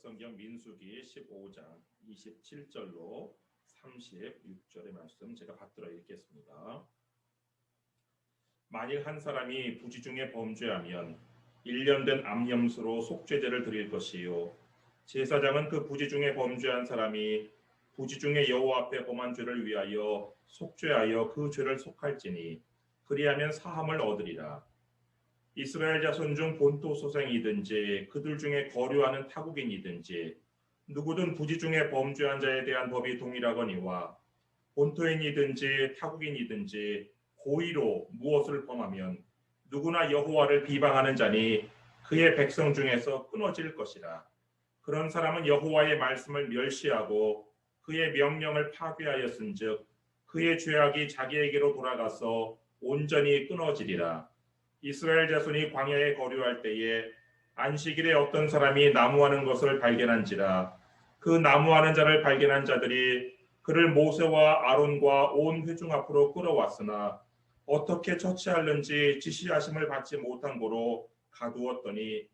성경 민수기 15장 27절로 36절의 말씀 제가 받들어 읽겠습니다. 만일 한 사람이 부지 중에 범죄하면 1년 된 암염소로 속죄제를 드릴 것이요 제사장은 그 부지 중에 범죄한 사람이 부지 중에 여호와 앞에 범한 죄를 위하여 속죄하여 그 죄를 속할지니 그리하면 사함을 얻으리라. 이스라엘 자손 중 본토 소생이든지 그들 중에 거류하는 타국인이든지 누구든 부지 중에 범죄한 자에 대한 법이 동일하거니와 본토인이든지 타국인이든지 고의로 무엇을 범하면 누구나 여호와를 비방하는 자니 그의 백성 중에서 끊어질 것이라. 그런 사람은 여호와의 말씀을 멸시하고 그의 명령을 파괴하였은즉 그의 죄악이 자기에게로 돌아가서 온전히 끊어지리라. 이스라엘 자손이 광야에 거류할 때에 안식일에 어떤 사람이 나무하는 것을 발견한지라. 그 나무하는 자를 발견한 자들이 그를 모세와 아론과 온 회중 앞으로 끌어왔으나 어떻게 처치하는지 지시하심을 받지 못한 고로 가두었더니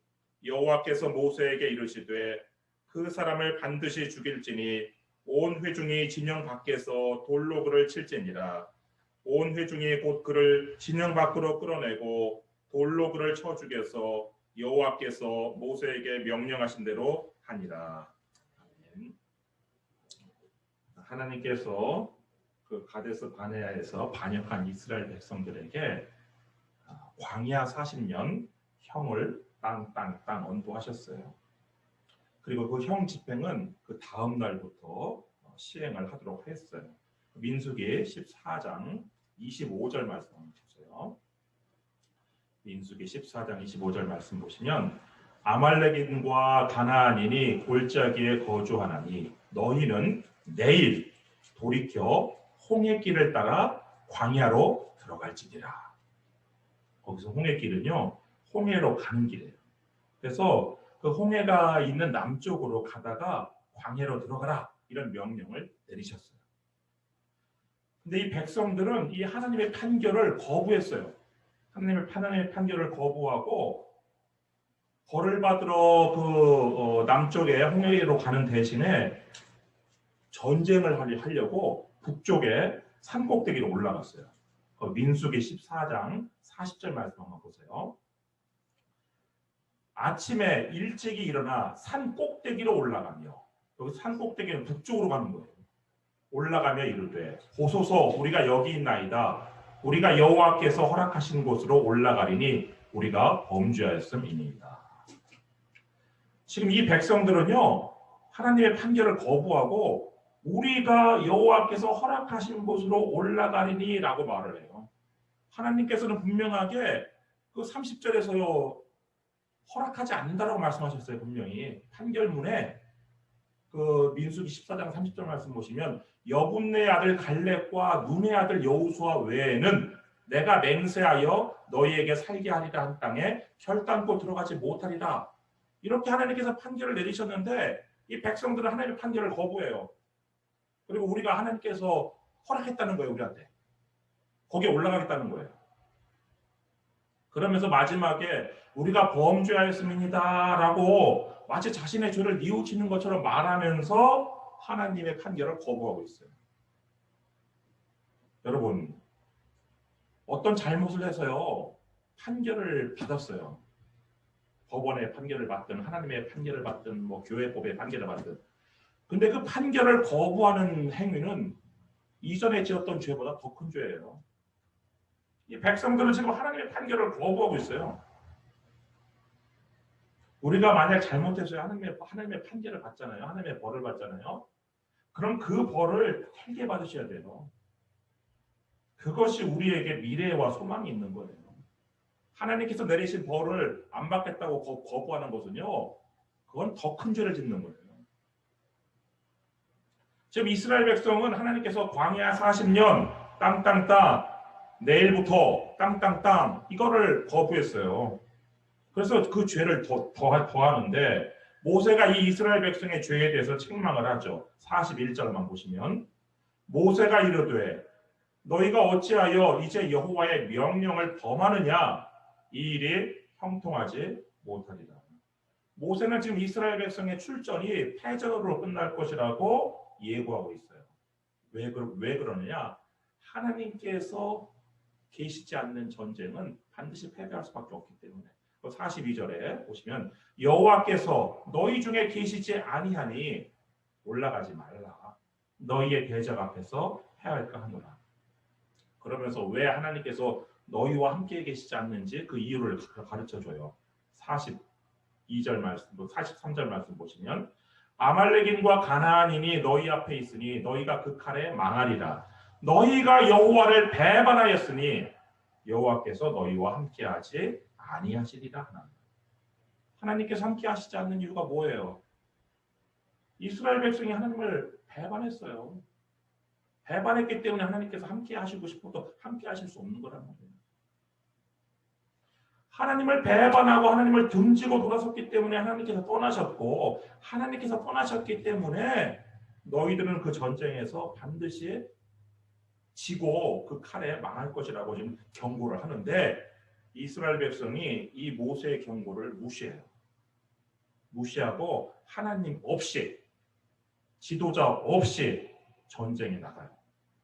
여호와께서 모세에게 이르시되 그 사람을 반드시 죽일지니 온 회중이 진영 밖에서 돌로 그를 칠지니라. 온 회중이 곧 그를 진영 밖으로 끌어내고 돌로 그를 쳐 죽여서 여호와께서 모세에게 명령하신 대로 하니라. 아멘. 하나님께서 그 가데스 바네아에서 반역한 이스라엘 백성들에게 광야 40년 형을 땅 언도하셨어요. 그리고 그 형 집행은 그 다음 날부터 시행을 하도록 했어요. 민수기 14장 25절 말씀 보세요. 민수기 14장 25절 말씀 보시면 아말렉인과 가나안인이 골짜기에 거주하나니 너희는 내일 돌이켜 홍해 길을 따라 광야로 들어갈지니라. 거기서 홍해 길은요, 홍해로 가는 길이에요. 그래서 그 홍해가 있는 남쪽으로 가다가 광야로 들어가라 이런 명령을 내리셨어요. 근데 이 백성들은 이 하나님의 판결을 거부했어요. 하나님의 판결을 거부하고 벌을 받으러 그 남쪽에 홍해로 가는 대신에 전쟁을 하려고 북쪽에 산꼭대기로 올라갔어요. 민수기 14장 40절 말씀 한번 보세요. 아침에 일찍이 일어나 산꼭대기로 올라가며, 여기 산꼭대기는 북쪽으로 가는 거예요. 올라가며 이르되 보소서 우리가 여기 있나이다. 우리가 여호와께서 허락하신 곳으로 올라가리니 우리가 범죄하였음이니이다. 지금 이 백성들은요, 하나님의 판결을 거부하고 우리가 여호와께서 허락하신 곳으로 올라가리니 라고 말을 해요. 하나님께서는 분명하게 그 30절에서요 허락하지 않는다라고 말씀하셨어요. 분명히 판결문에 그 민수기 14장 30절 말씀 보시면 여분네 아들 갈렙과 눈의 아들 여호수아 외에는 내가 맹세하여 너희에게 살게 하리라 한 땅에 결단코 들어가지 못하리라. 이렇게 하나님께서 판결을 내리셨는데 이 백성들은 하나님의 판결을 거부해요. 그리고 우리가 하나님께서 허락했다는 거예요. 우리한테 거기에 올라가겠다는 거예요. 그러면서 마지막에 우리가 범죄하였음이니이다 라고 마치 자신의 죄를 뉘우치는 것처럼 말하면서 하나님의 판결을 거부하고 있어요. 여러분, 어떤 잘못을 해서요 판결을 받았어요. 법원의 판결을 받든 하나님의 판결을 받든 뭐 교회법의 판결을 받든, 근데 그 판결을 거부하는 행위는 이전에 지었던 죄보다 더 큰 죄예요. 이 백성들은 지금 하나님의 판결을 거부하고 있어요. 우리가 만약 잘못해서 하나님의 판결을 받잖아요. 하나님의 벌을 받잖아요. 그럼 그 벌을 텔게 받으셔야 돼요. 그것이 우리에게 미래와 소망이 있는 거예요. 하나님께서 내리신 벌을 안 받겠다고 거부하는 것은요, 그건 더 큰 죄를 짓는 거예요. 지금 이스라엘 백성은 하나님께서 광야 40년 땅 내일부터 땅 이거를 거부했어요. 그래서 그 죄를 더하는데 모세가 이 이스라엘 백성의 죄에 대해서 책망을 하죠. 41절만 보시면 모세가 이르되 너희가 어찌하여 이제 여호와의 명령을 범하느냐 이 일이 형통하지 못하리라. 모세는 지금 이스라엘 백성의 출전이 패전으로 끝날 것이라고 예고하고 있어요. 왜 그러느냐? 하나님께서 계시지 않는 전쟁은 반드시 패배할 수밖에 없기 때문에. 42절에 보시면 여호와께서 너희 중에 계시지 아니하니 올라가지 말라. 너희의 대적 앞에서 패할까 하노라. 그러면서 왜 하나님께서 너희와 함께 계시지 않는지 그 이유를 가르쳐줘요. 42절 말씀, 43절 말씀 보시면 아말렉인과 가나안인이 너희 앞에 있으니 너희가 그 칼에 망하리라. 너희가 여호와를 배반하였으니 여호와께서 너희와 함께하지 아니하시리라 하나. 하나님께서 함께하시지 않는 이유가 뭐예요? 이스라엘 백성이 하나님을 배반했어요. 배반했기 때문에 하나님께서 함께하시고 싶어도 함께하실 수 없는 거란 말이에요. 하나님을 배반하고 하나님을 등지고 돌아섰기 때문에 하나님께서 떠나셨고, 하나님께서 떠나셨기 때문에 너희들은 그 전쟁에서 반드시 지고 그 칼에 망할 것이라고 지금 경고를 하는데, 이스라엘 백성이 이 모세의 경고를 무시해요. 무시하고 하나님 없이, 지도자 없이 전쟁에 나가요.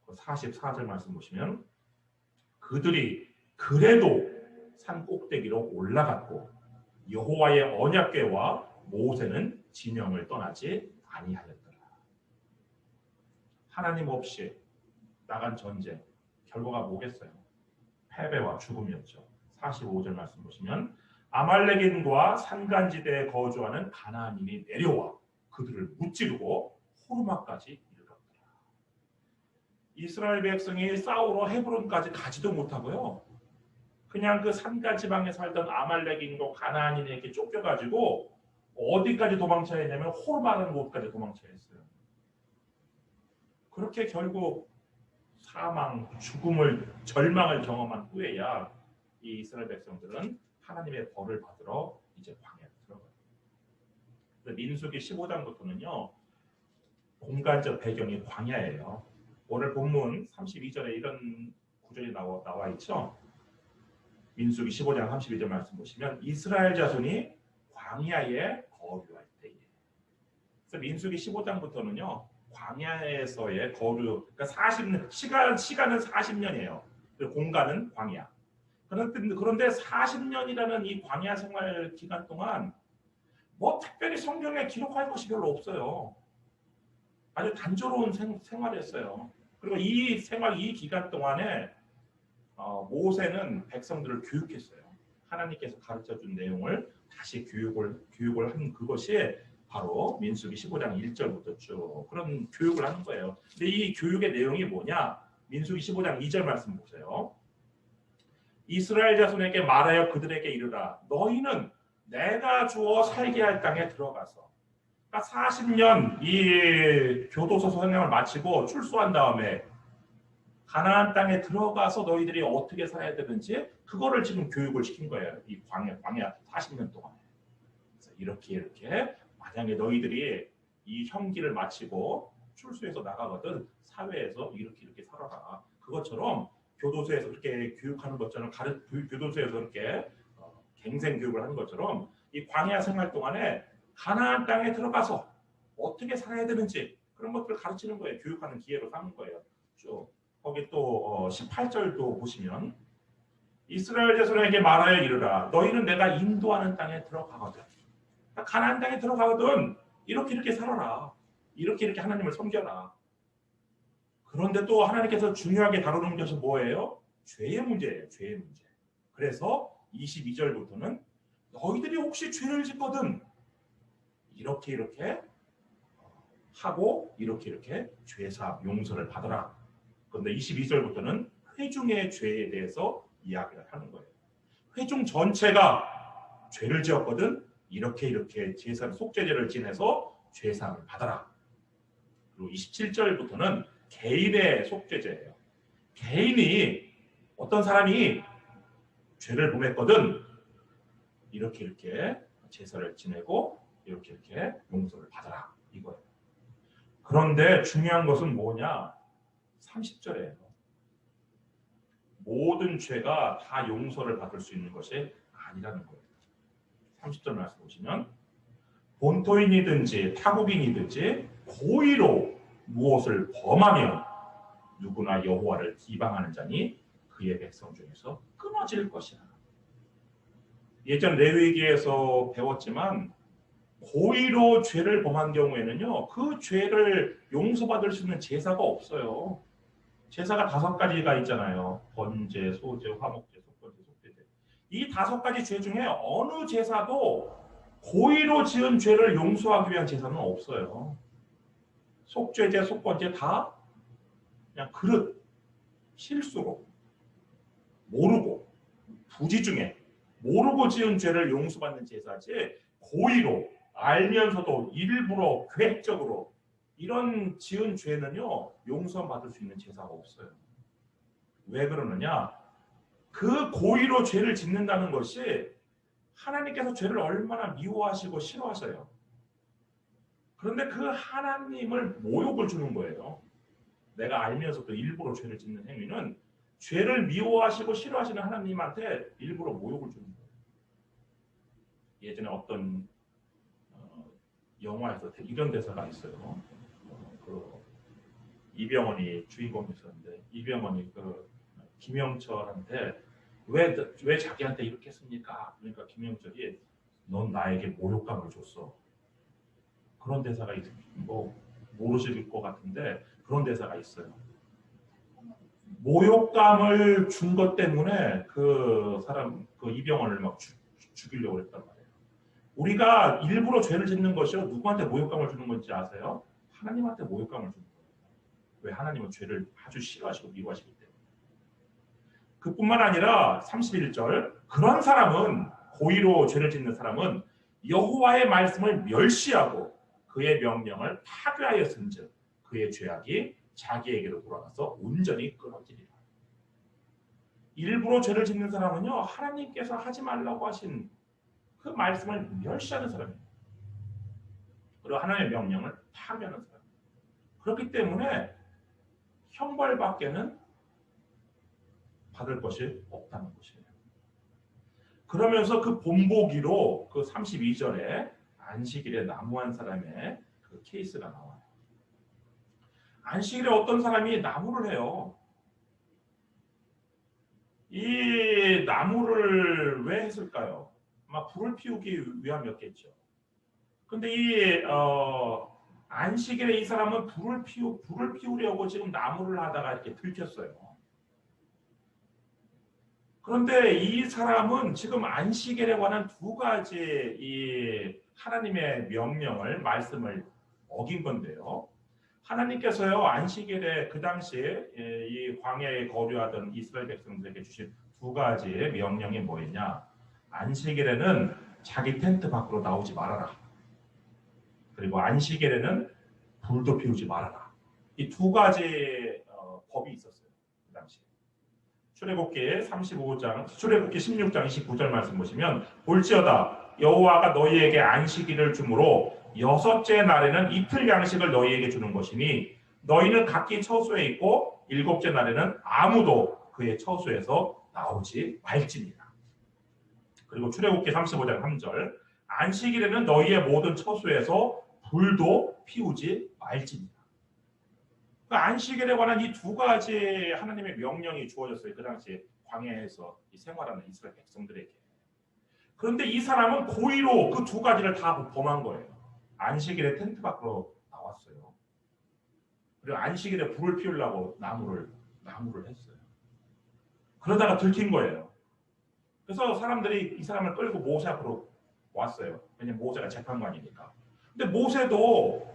44절 말씀 보시면 그들이 그래도 산 꼭대기로 올라갔고 여호와의 언약궤와 모세는 진영을 떠나지 아니하였더라. 하나님 없이 나간 전쟁 결과가 뭐겠어요? 패배와 죽음이었죠. 45절 말씀 보시면 아말렉인과 산간지대에 거주하는 가나안인이 내려와 그들을 무찌르고 호르마까지 이르렀더라. 이스라엘 백성이 싸우러 헤브론까지 가지도 못하고요. 그냥 그 산간 지방에 살던 아말렉인과 가나안인에게 쫓겨가지고 어디까지 도망쳐야 했냐면 호르마라는 곳까지 도망쳐야 했어요. 그렇게 결국 사망, 죽음을, 절망을 경험한 후에야 이 이스라엘 백성들은 하나님의 벌을 받으러 이제 광야에 들어가요. 민수기 15장부터는요. 공간적 배경이 광야예요. 오늘 본문 32절에 이런 구절이 나와 있죠. 민수기 15장 32절 말씀 보시면 이스라엘 자손이 광야에 거류할 때에. 그래서 민수기 15장부터는요. 광야에서의 거류, 그러니까 시간은 40년이에요. 공간은 광야. 그런데 40년이라는 이 광야 생활 기간 동안 뭐 특별히 성경에 기록할 것이 별로 없어요. 아주 단조로운 생활이었어요. 그리고 이 기간 동안에 모세는 백성들을 교육했어요. 하나님께서 가르쳐준 내용을 다시 교육을 한 그것이 바로 민수기 15장 1절부터 쭉 그런 교육을 하는 거예요. 근데 이 교육의 내용이 뭐냐? 민수기 15장 2절 말씀 보세요. 이스라엘 자손에게 말하여 그들에게 이르라. 너희는 내가 주어 살게 할 땅에 들어가서 40년 이 교도소 선행을 마치고 출소한 다음에 가나안 땅에 들어가서 너희들이 어떻게 살아야 되는지 그거를 지금 교육을 시킨 거예요. 이 광야 40년 동안에. 그래서 이렇게 만약에 너희들이 이 형기를 마치고 출소해서 나가거든 사회에서 이렇게 살아라. 그것처럼 교도소에서 그렇게 교육하는 것처럼 교도소에서 그렇게 갱생 교육을 하는 것처럼 이 광야 생활 동안에 가나안 땅에 들어가서 어떻게 살아야 되는지 그런 것들을 가르치는 거예요. 교육하는 기회로 삼는 거예요. 쭉 거기 또 18절도 보시면 이스라엘 자손에게 말하여 이르라. 너희는 내가 인도하는 땅에 들어가거든. 가나안 땅에 들어가거든. 이렇게 살아라. 이렇게 하나님을 섬겨라. 그런데 또 하나님께서 중요하게 다루는 것이 뭐예요? 죄의 문제예요. 죄의 문제. 그래서 22절부터는 너희들이 혹시 죄를 짓거든 이렇게 하고 이렇게 죄사 용서를 받아라. 그런데 22절부터는 회중의 죄에 대해서 이야기를 하는 거예요. 회중 전체가 죄를 지었거든 이렇게 제사 속죄제를 지내서 죄사함을 받아라. 그리고 27절부터는 개인의 속죄제예요. 개인이 어떤 사람이 죄를 범했거든 이렇게 제사를 지내고 이렇게 용서를 받아라 이거예요. 그런데 중요한 것은 뭐냐? 30절이에요. 모든 죄가 다 용서를 받을 수 있는 것이 아니라는 거예요. 30절 말씀 보시면 본토인이든지 타국인이든지 고의로 무엇을 범하면 누구나 여호와를 비방하는 자니 그의 백성 중에서 끊어질 것이라. 예전 레위기에서 배웠지만 고의로 죄를 범한 경우에는요, 그 죄를 용서받을 수 있는 제사가 없어요. 제사가 5가지가 있잖아요. 번제, 소제, 화목제, 속건제, 속죄제. 이 5가지 죄 중에 어느 제사도 고의로 지은 죄를 용서하기 위한 제사는 없어요. 속죄제, 속건제 다 그냥 그릇, 실수로, 모르고, 부지 중에 모르고 지은 죄를 용서받는 제사지 고의로, 알면서도 일부러, 계획적으로 이런 지은 죄는요, 용서받을 수 있는 제사가 없어요. 왜 그러느냐? 그 고의로 죄를 짓는다는 것이 하나님께서 죄를 얼마나 미워하시고 싫어하셔요. 그런데 그 하나님을 모욕을 주는 거예요. 내가 알면서도 일부러 죄를 짓는 행위는 죄를 미워하시고 싫어하시는 하나님한테 일부러 모욕을 주는 거예요. 예전에 어떤 영화에서 이런 대사가 있어요. 이병헌이 주인공이었는데 이병헌이 김영철한테 왜 자기한테 이렇게 했습니까? 그러니까 김영철이 넌 나에게 모욕감을 줬어. 그런 대사가 뭐 모르실 것 같은데 그런 대사가 있어요. 모욕감을 준 것 때문에 그 사람 그 이병헌을 막 죽이려고 했단 말이에요. 우리가 일부러 죄를 짓는 것이요 누구한테 모욕감을 주는 건지 아세요? 하나님한테 모욕감을 주는 거예요. 왜? 하나님은 죄를 아주 싫어하시고 미워하시기 때문에. 그뿐만 아니라 31절 그런 사람은 고의로 죄를 짓는 사람은 여호와의 말씀을 멸시하고 그의 명령을 파괴하였은즉 그의 죄악이 자기에게로 돌아가서 온전히 끊어지리라. 일부러 죄를 짓는 사람은요 하나님께서 하지 말라고 하신 그 말씀을 멸시하는 사람이에요. 그리고 하나님의 명령을 파괴하는 사람이에요. 그렇기 때문에 형벌밖에는 받을 것이 없다는 것이에요. 그러면서 그 본보기로 그 32절에 안식일에 나무한 사람의 그 케이스가 나와요. 안식일에 어떤 사람이 나무를 해요. 이 나무를 왜 했을까요? 아마 불을 피우기 위함이었겠죠. 근데 이 안식일에 이 사람은 불을 피우려고 지금 나무를 하다가 이렇게 들켰어요. 그런데 이 사람은 지금 안식일에 관한 2가지 이 하나님의 명령을 말씀을 어긴 건데요. 하나님께서요 안식일에 그 당시에 이 광야에 거류하던 이스라엘 백성들에게 주신 2가지의 명령이 뭐였냐? 안식일에는 자기 텐트 밖으로 나오지 말아라. 그리고 안식일에는 불도 피우지 말아라. 이 2가지 법이 있었어요. 그 당시에. 출애굽기 16장 29절 말씀 보시면 볼지어다 여호와가 너희에게 안식일을 주므로 6째 날에는 이틀 양식을 너희에게 주는 것이니 너희는 각기 처소에 있고 7째 날에는 아무도 그의 처소에서 나오지 말지니라. 그리고 출애굽기 35장 3절 안식일에는 너희의 모든 처소에서 불도 피우지 말지니라. 안식일에 관한 이 2가지 하나님의 명령이 주어졌어요. 그 당시에 광야에서 생활하는 이스라엘 백성들에게. 그런데 이 사람은 고의로 그 2가지를 다 범한 거예요. 안식일에 텐트 밖으로 나왔어요. 그리고 안식일에 불을 피우려고 나무를 했어요. 그러다가 들킨 거예요. 그래서 사람들이 이 사람을 끌고 모세 앞으로 왔어요. 왜냐면 모세가 재판관이니까. 근데 모세도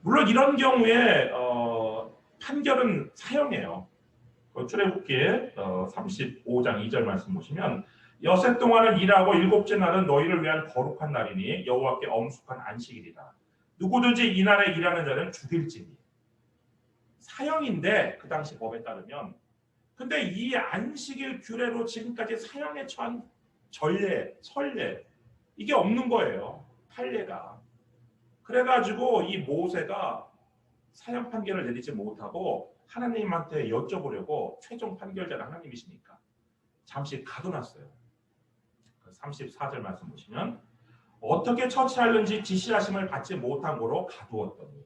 물론 이런 경우에 판결은 사형이에요. 출애굽기 35장 2절 말씀 보시면 여세 동안은 일하고 7째 날은 너희를 위한 거룩한 날이니 여호와께 엄숙한 안식일이다. 누구든지 이날에 일하는 자는 죽일지니. 사형인데 그 당시 법에 따르면 근데 이 안식일 규례로 지금까지 사형에 처한 전례, 선례 이게 없는 거예요. 판례가. 그래가지고 이 모세가 사형 판결을 내리지 못하고 하나님한테 여쭤보려고 최종 판결자는 하나님이시니까 잠시 가둬놨어요. 34절 말씀 보시면 어떻게 처치하는지 지시하심을 받지 못한 거로 가두었더니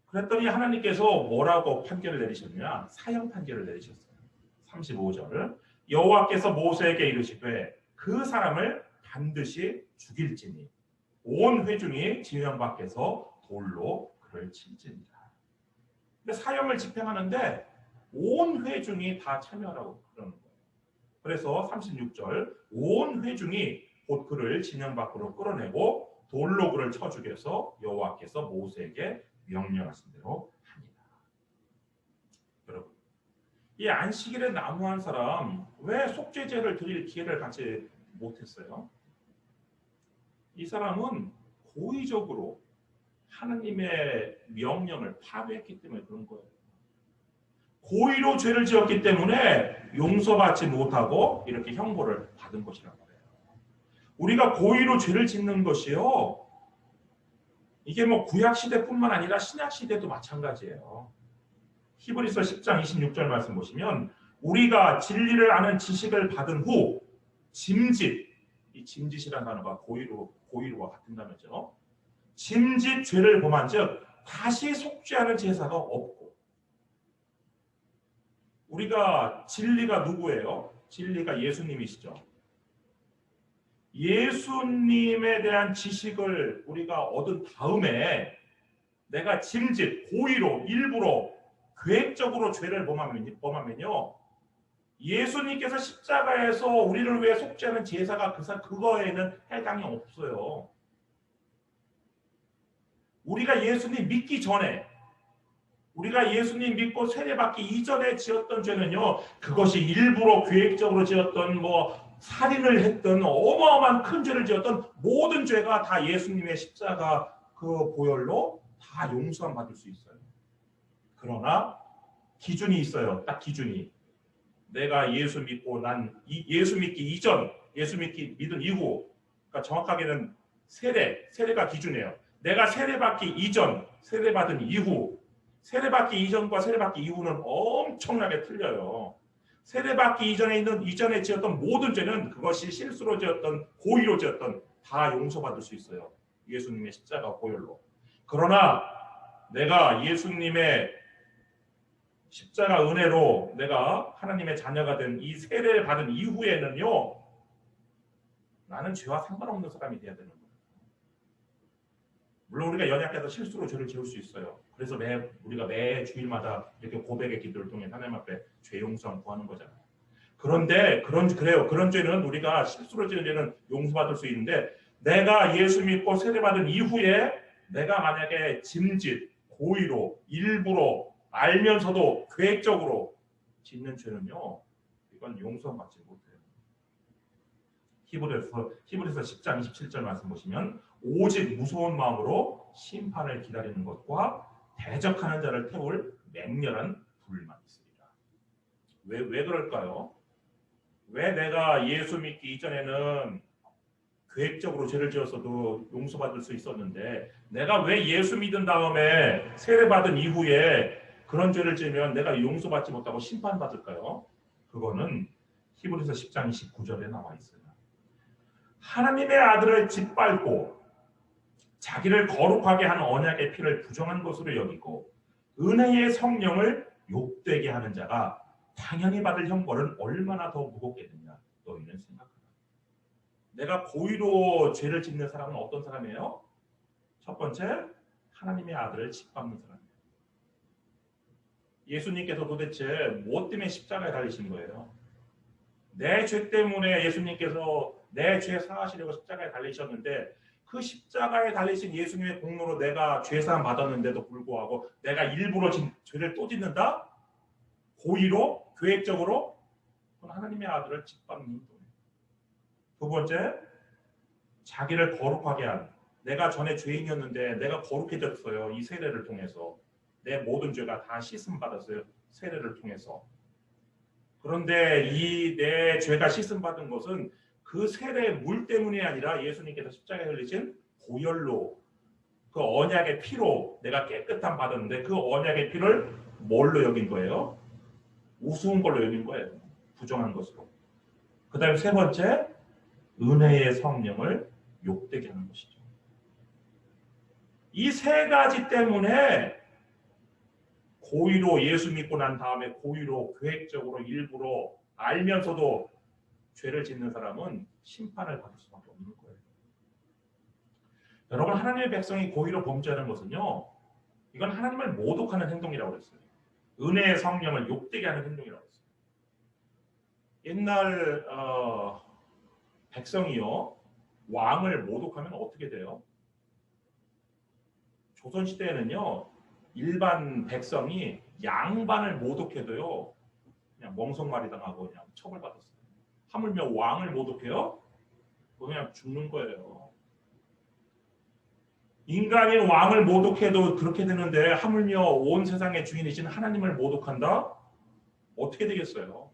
그랬더니 하나님께서 뭐라고 판결을 내리셨냐? 사형 판결을 내리셨어요. 35절 여호와께서 모세에게 이르시되 그 사람을 반드시 죽일지니 온 회중이 진영 밖에서 돌로 그를 칠지니라. 근데 사형을 집행하는데 온 회중이 다 참여하라고 그러는 거예요. 그래서 36절 온 회중이 곧 그를 진영 밖으로 끌어내고 돌로 그를 쳐 죽여서 여호와께서 모세에게 명령하신 대로 하니라. 여러분, 이 안식일에 난무한 사람 왜 속죄제를 드릴 기회를 갖지 못했어요? 이 사람은 고의적으로 하나님의 명령을 파괴했기 때문에 그런 거예요. 고의로 죄를 지었기 때문에 용서받지 못하고 이렇게 형벌을 받은 것이란 말이에요. 우리가 고의로 죄를 짓는 것이요, 이게 뭐 구약 시대뿐만 아니라 신약 시대도 마찬가지예요. 히브리서 10장 26절 말씀 보시면 우리가 진리를 아는 지식을 받은 후 짐짓, 이 짐짓이라는 단어가 고의로와 같은 단어죠. 짐짓 죄를 범한즉 다시 속죄하는 제사가 없고, 우리가 진리가 누구예요? 진리가 예수님이시죠. 예수님에 대한 지식을 우리가 얻은 다음에 내가 짐짓, 고의로, 일부러, 계획적으로 죄를 범하면요, 예수님께서 십자가에서 우리를 위해 속죄하는 제사가 그거에는 해당이 없어요. 우리가 예수님 믿기 전에, 우리가 예수님 믿고 세례받기 이전에 지었던 죄는요, 그것이 일부러 계획적으로 지었던 살인을 했던 어마어마한 큰 죄를 지었던 모든 죄가 다 예수님의 십자가 그 보혈로 다 용서함 받을 수 있어요. 그러나 기준이 있어요. 딱 기준이. 내가 예수 믿고 예수 믿기 이전, 예수 믿은 이후, 그러니까 정확하게는 세례가 기준이에요. 내가 세례받기 이전, 세례받은 이후, 세례받기 이전과 세례받기 이후는 엄청나게 틀려요. 세례받기 이전에 지었던 모든 죄는 그것이 실수로 지었던, 고의로 지었던 다 용서받을 수 있어요. 예수님의 십자가 보혈로. 그러나 내가 예수님의 십자가 은혜로 내가 하나님의 자녀가 된 이 세례를 받은 이후에는요, 나는 죄와 상관없는 사람이 돼야 되는 거예요. 물론 우리가 연약해서 실수로 죄를 지을 수 있어요. 그래서 우리가 매 주일마다 이렇게 고백의 기도를 통해 하나님 앞에 죄 용서 구하는 거잖아요. 그런데 그런 죄는 우리가 실수로 지은 죄는 용서받을 수 있는데, 내가 예수 믿고 세례받은 이후에 내가 만약에 짐짓, 고의로, 일부러, 알면서도 계획적으로 짓는 죄는요, 이건 용서받지 못해요. 히브리서 10장 27절 말씀 보시면 오직 무서운 마음으로 심판을 기다리는 것과 대적하는 자를 태울 맹렬한 불만 있으리라. 왜 그럴까요? 왜 내가 예수 믿기 이전에는 계획적으로 죄를 지었어도 용서받을 수 있었는데, 내가 왜 예수 믿은 다음에 세례받은 이후에 그런 죄를 지으면 내가 용서받지 못하고 심판받을까요? 그거는 히브리서 10장 29절에 나와 있어요. 하나님의 아들을 짓밟고 자기를 거룩하게 하는 언약의 피를 부정한 것으로 여기고 은혜의 성령을 욕되게 하는 자가 당연히 받을 형벌은 얼마나 더 무겁겠느냐, 너희는 생각하라. 내가 고의로 죄를 짓는 사람은 어떤 사람이에요? 첫 번째, 하나님의 아들을 짓밟는 사람이에요. 예수님께서 도대체 무엇 때문에 십자가에 달리신 거예요? 내 죄 때문에 예수님께서 내 죄 사하시려고 십자가에 달리셨는데, 그 십자가에 달리신 예수님의 공로로 내가 죄사함 받았는데도 불구하고 내가 일부러 죄를 또 짓는다? 고의로, 계획적으로? 그건 하나님의 아들을 짓밟는 거예요. 두 번째, 자기를 거룩하게 한, 내가 전에 죄인이었는데 내가 거룩해졌어요. 이 세례를 통해서 내 모든 죄가 다 씻음 받았어요. 세례를 통해서. 그런데 이 내 죄가 씻음 받은 것은 그 세례 물 때문이 아니라 예수님께서 십자가에 흘리신 보혈로, 그 언약의 피로 내가 깨끗함 받았는데, 그 언약의 피를 뭘로 여긴 거예요? 우스운 걸로 여긴 거예요. 부정한 것으로. 그 다음에 세 번째, 은혜의 성령을 욕되게 하는 것이죠. 이 세 가지 때문에 고의로 예수 믿고 난 다음에 고의로 계획적으로 일부러 알면서도 죄를 짓는 사람은 심판을 받을 수밖에 없는 거예요. 여러분, 하나님의 백성이 고의로 범죄하는 것은요, 이건 하나님을 모독하는 행동이라고 했어요. 은혜의 성령을 욕되게 하는 행동이라고 했어요. 옛날 백성이요, 왕을 모독하면 어떻게 돼요? 조선시대에는요, 일반 백성이 양반을 모독해도요, 그냥 멍석말이 당하고 그냥 처벌받았어요. 하물며 왕을 모독해요? 그냥 죽는 거예요. 인간이 왕을 모독해도 그렇게 되는데 하물며 온 세상의 주인이신 하나님을 모독한다? 어떻게 되겠어요?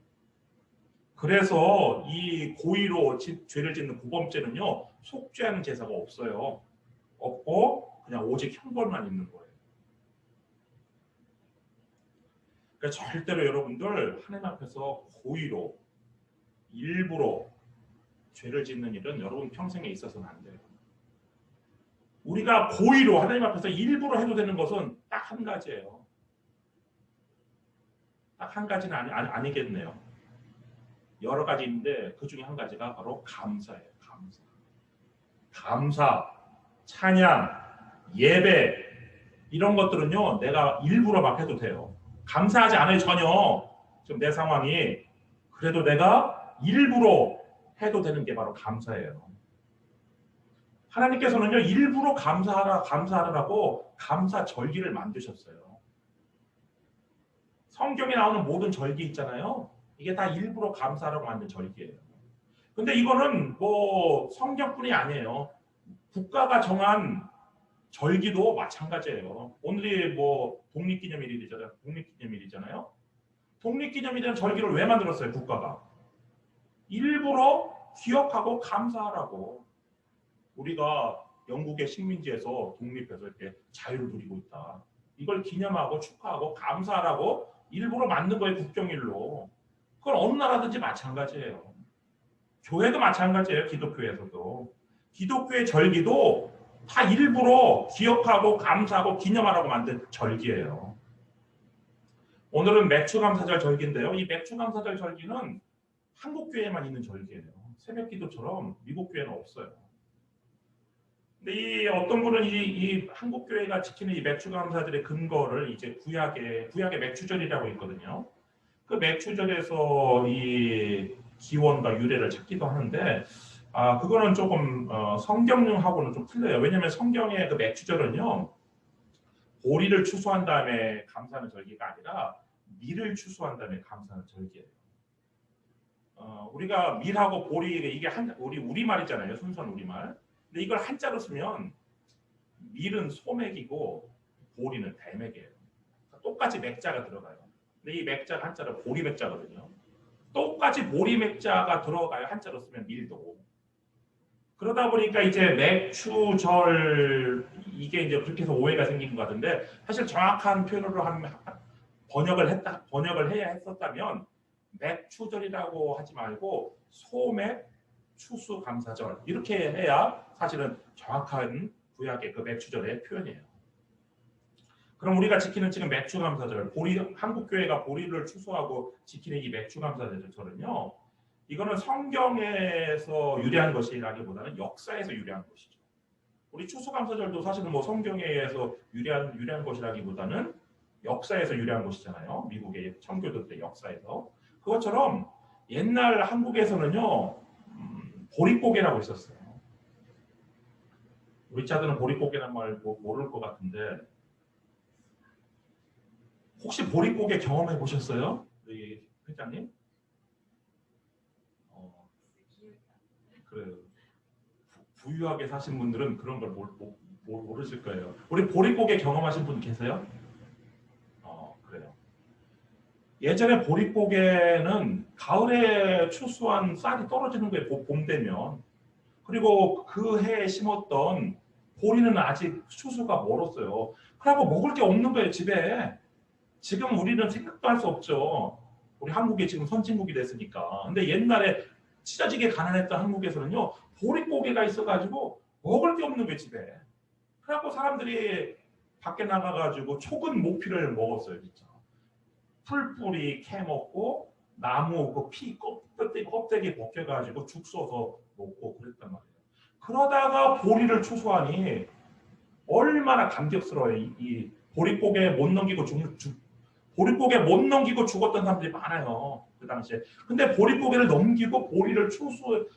그래서 이 고의로 죄를 짓는 구범죄는요, 속죄하는 제사가 없어요. 없고 그냥 오직 형벌만 있는 거예요. 그러니까 절대로 여러분들 하나님 앞에서 고의로 일부러 죄를 짓는 일은 여러분 평생에 있어서는 안 돼요. 우리가 고의로 하나님 앞에서 일부러 해도 되는 것은 딱 한 가지예요. 딱 한 가지는 아니겠네요. 여러 가지 있는데 그 중에 한 가지가 바로 감사예요. 감사, 찬양, 예배 이런 것들은요, 내가 일부러 막 해도 돼요. 감사하지 않아요, 전혀. 지금 내 상황이. 그래도 내가 일부러 해도 되는 게 바로 감사예요. 하나님께서는요, 일부러 감사하라고 감사 절기를 만드셨어요. 성경에 나오는 모든 절기 있잖아요. 이게 다 일부러 감사하라고 만든 절기예요. 근데 이거는 뭐 성경뿐이 아니에요. 국가가 정한 절기도 마찬가지예요. 오늘이 뭐 독립기념일이잖아요. 독립기념일이라는 절기를 왜 만들었어요, 국가가? 일부러 기억하고 감사하라고. 우리가 영국의 식민지에서 독립해서 이렇게 자유를 누리고 있다. 이걸 기념하고 축하하고 감사하라고 일부러 만든 거예요, 국경일로. 그건 어느 나라든지 마찬가지예요. 교회도 마찬가지예요, 기독교에서도. 기독교의 절기도 다 일부러 기억하고 감사하고 기념하라고 만든 절기예요. 오늘은 맥추감사절 절기인데요. 이 맥추감사절 절기는 한국 교회에만 있는 절기예요. 새벽기도처럼 미국 교회는 없어요. 근데 이 어떤 분은 이 한국 교회가 지키는 이 맥추감사절의 근거를 이제 구약의 맥추절이라고 있거든요. 그 맥추절에서 이 기원과 유래를 찾기도 하는데, 그거는 조금 성경하고는 좀 틀려요. 왜냐하면 성경의 그 맥추절은요, 보리를 추수한 다음에 감사하는 절기가 아니라 밀을 추수한 다음에 감사하는 절기예요. 우리가 밀하고 보리, 이게 우리 우리말이잖아요, 순수한 우리말. 근데 이걸 한자로 쓰면 밀은 소맥이고 보리는 대맥이에요. 똑같이 맥자가 들어가요. 근데 이 맥자가 한자로 보리 맥자거든요. 똑같이 보리 맥자가 들어가요, 한자로 쓰면 밀도. 그러다 보니까 이제 맥추절, 이게 이제 그렇게 해서 오해가 생긴 것 같은데, 사실 정확한 표현으로 번역을 해야 했었다면 맥추절이라고 하지 말고 소맥 추수감사절 이렇게 해야 사실은 정확한 구약의 그 맥추절의 표현이에요. 그럼 우리가 지키는 지금 맥추감사절, 한국 교회가 보리를 추수하고 지키는 이 맥추감사절은요, 이거는 성경에서 유래한 것이라기보다는 역사에서 유래한 것이죠. 우리 추수감사절도 사실은 뭐 성경에서 유래한 것이라기보다는 역사에서 유래한 것이잖아요. 미국의 청교도 때 역사에서. 그것처럼 옛날 한국에서는요, 보릿고개라고 있었어요. 우리 차들은 보릿고개란 말 모를 것 같은데, 혹시 보릿고개 경험해 보셨어요? 우리 회장님? 그래요. 부유하게 사신 분들은 그런 걸 모르실 거예요. 우리 보릿고개 경험하신 분 계세요? 그래요. 예전에 보릿고개는 가을에 추수한 쌀이 떨어지는 거예요. 봄 되면. 그리고 그 해에 심었던 보리는 아직 추수가 멀었어요. 그러고 먹을 게 없는 거예요, 집에. 지금 우리는 생각도 할 수 없죠. 우리 한국이 지금 선진국이 됐으니까. 근데 옛날에 찢어지게 가난했던 한국에서는요 보릿고개가 있어가지고 먹을 게 없는 게 집에. 그래갖고 사람들이 밖에 나가가지고 촉은 모피를 먹었어요 진짜. 풀뿌리 캐 먹고 나무 그 피 껍데기 벗겨가지고 죽 써서 먹고 그랬단 말이에요. 그러다가 보리를 추수하니 얼마나 감격스러워요. 이 보릿고개 못 넘기고 보릿고개 못 넘기고 죽었던 사람들이 많아요. 그 당시에. 근데 보릿고개를 넘기고 보리를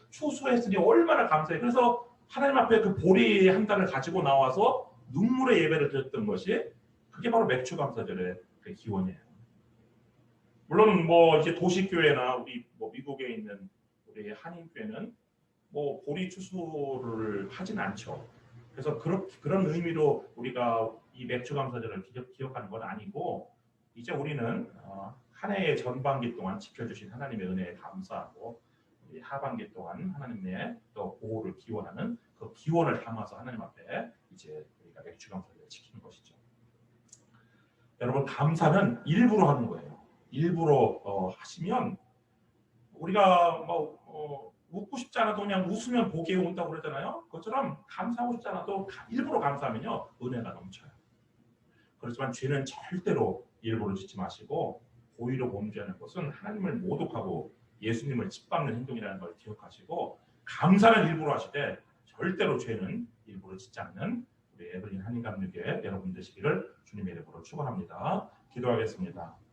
추수했으니 얼마나 감사해요. 그래서 하나님 앞에 그 보리 한 달을 가지고 나와서 눈물의 예배를 드렸던 것이 그게 바로 맥추감사절의 그 기원이에요. 물론 뭐 이제 도시교회나 우리 뭐 미국에 있는 우리 한인교회는 뭐 보리 추수를 하진 않죠. 그래서 그런 의미로 우리가 이 맥추감사절을 기억하는 건 아니고 이제 우리는 한 해의 전반기 동안 지켜주신 하나님의 은혜에 감사하고 우리 하반기 동안 하나님의 또 보호를 기원하는 그 기원을 담아서 하나님 앞에 이제 우리가 맥추감사절을 지키는 것이죠. 여러분 감사는 일부러 하는 거예요. 일부러 하시면 우리가 뭐 웃고 싶지 않아도 그냥 웃으면 복이 온다고 그러잖아요. 그것처럼 감사하고 싶지 않아도 일부러 감사하면요 은혜가 넘쳐요. 그렇지만 죄는 절대로 일부러 짓지 마시고 고의로 범죄하는 것은 하나님을 모독하고 예수님을 짓밟는 행동이라는 걸 기억하시고 감사는 일부러 하시되 절대로 죄는 일부러 짓지 않는 우리 에블린 한인감리교회 여러분 되시기를 주님의 이름으로 축원합니다. 기도하겠습니다.